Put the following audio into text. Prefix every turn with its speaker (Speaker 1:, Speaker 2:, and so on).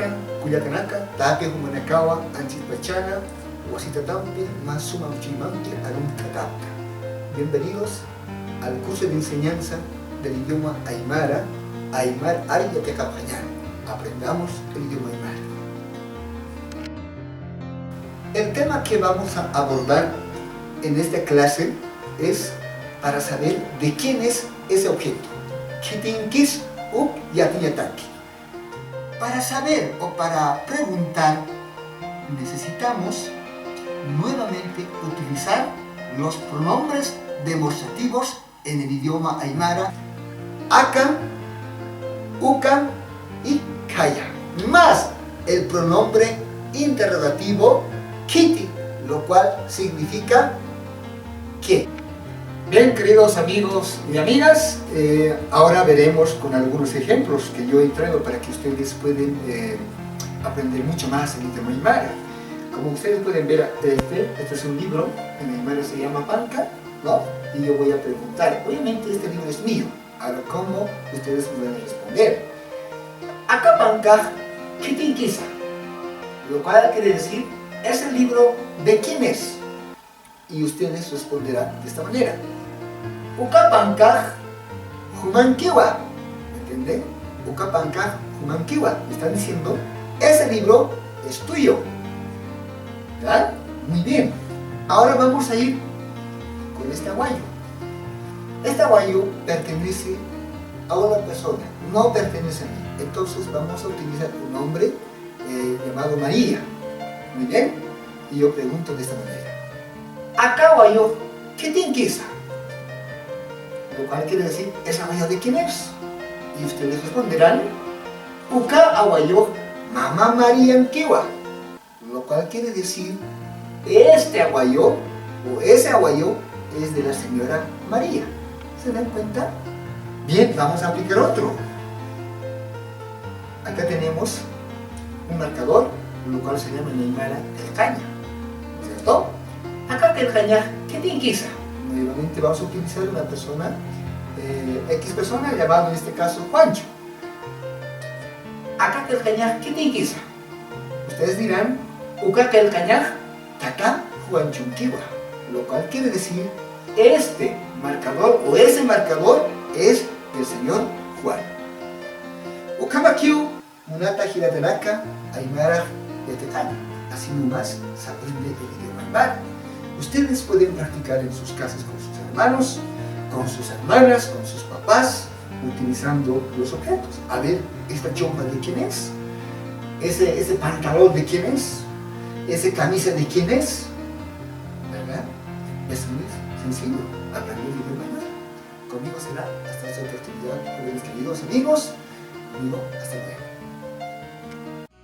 Speaker 1: Aka, Cuyacanaka, Tape Humanakawa, Anchipachana, Huasitatampi, Masuma Uchimante, Arumtatapta. Bienvenidos al curso de enseñanza del idioma Aymara, Aymar Ayatecapañán. Aprendamos el idioma Aymara. El tema que vamos a abordar en esta clase es para saber de quién es ese objeto. Kitinkis up yatinyataki. Para saber o para preguntar, necesitamos nuevamente utilizar los pronombres demostrativos en el idioma Aymara, Aka, Uka y Kaya, más el pronombre interrogativo Kiti, lo cual significa que. Bien, queridos amigos y amigas, ahora veremos con algunos ejemplos que yo he traído para que ustedes puedan aprender mucho más el idioma Aymara. Como ustedes pueden ver, este es un libro, en Aymara se llama Panca, ¿no? Y yo voy a preguntar, obviamente este libro es mío, ahora cómo ustedes pueden responder. Acá Panca, Kitinkisa, lo cual quiere decir, ¿ese libro de quién es? Y ustedes responderán de esta manera. Ukapankaj Humankiwa, ¿me entienden? Ukapankaj Humankiwa, me están diciendo, ese libro es tuyo. ¿Verdad? Muy bien. Ahora vamos a ir con este aguayo. Este aguayo pertenece a una persona, no pertenece a mí. Entonces vamos a utilizar un nombre llamado María. Muy bien. Y yo pregunto de esta manera. Acá aguayo, ¿qué tiene que ser? Lo cual quiere decir, ¿esa aguayo de quién es? Y ustedes responderán, Uka aguayo, Mamá María Anquiwa. Lo cual quiere decir, este aguayo o ese aguayo es de la señora María. ¿Se dan cuenta? Bien, vamos a aplicar otro. Acá tenemos un marcador, lo cual se llama en Aymara el caña, ¿cierto? Acá el caña, ¿qué tiene que ser? Nuevamente vamos a utilizar una persona, X persona, llamado en este caso Juancho. Acá el caña, ¿qué tiene que ser? Ustedes dirán, Uka el caña, Tata Juanchunquiwa, lo cual quiere decir, este marcador o ese marcador es del señor Juan. Ukamakiu, Munata Hiratanaka, Aymara Yatetani. Así nomás se aprende el idioma Aymara. Ustedes pueden practicar en sus casas con sus hermanos, con sus hermanas, con sus papás, utilizando los objetos. A ver, ¿esta chompa de quién es? ¿Ese pantalón de quién es? ¿Esa camisa de quién es? ¿Verdad? Es muy sencillo, aprender el idioma Aymara. Conmigo será hasta esta oportunidad, mis queridos amigos. Conmigo, hasta luego.